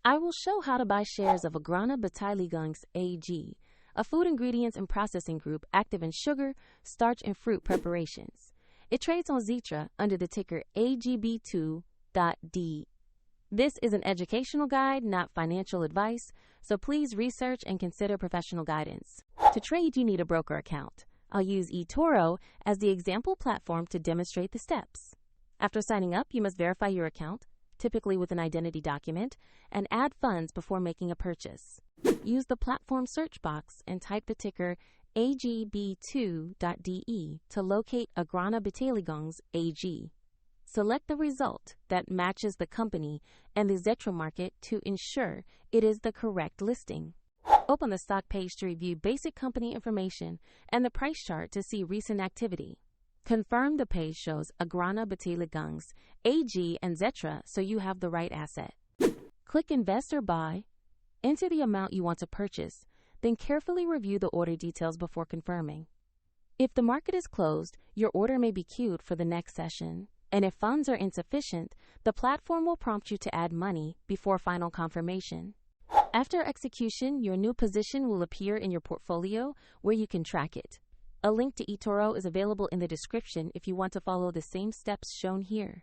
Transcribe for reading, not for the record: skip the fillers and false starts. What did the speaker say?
I will show how to buy shares of Agrana Beteiligungs AG, a food ingredients and processing group active in sugar, starch, and fruit preparations. It trades on Xetra under the ticker AGB2.D. This is an educational guide, not financial advice, so please research and consider professional guidance. To trade, you need a broker account. I'll use eToro as the example platform to demonstrate the steps. After signing up, you must verify your account, typically with an identity document, and add funds before making a purchase. Use the platform search box and type the ticker AGB2.DE to locate Agrana Beteiligungs AG. Select the result that matches the company and the Xetra market to ensure it is the correct listing. Open the stock page to review basic company information and the price chart to see recent activity. Confirm the page shows Agrana Beteiligungs AG and Xetra so you have the right asset. Click Invest or Buy. Enter the amount you want to purchase, then carefully review the order details before confirming. If the market is closed, your order may be queued for the next session, and if funds are insufficient, the platform will prompt you to add money before final confirmation. After execution, your new position will appear in your portfolio where you can track it. A link to eToro is available in the description if you want to follow the same steps shown here.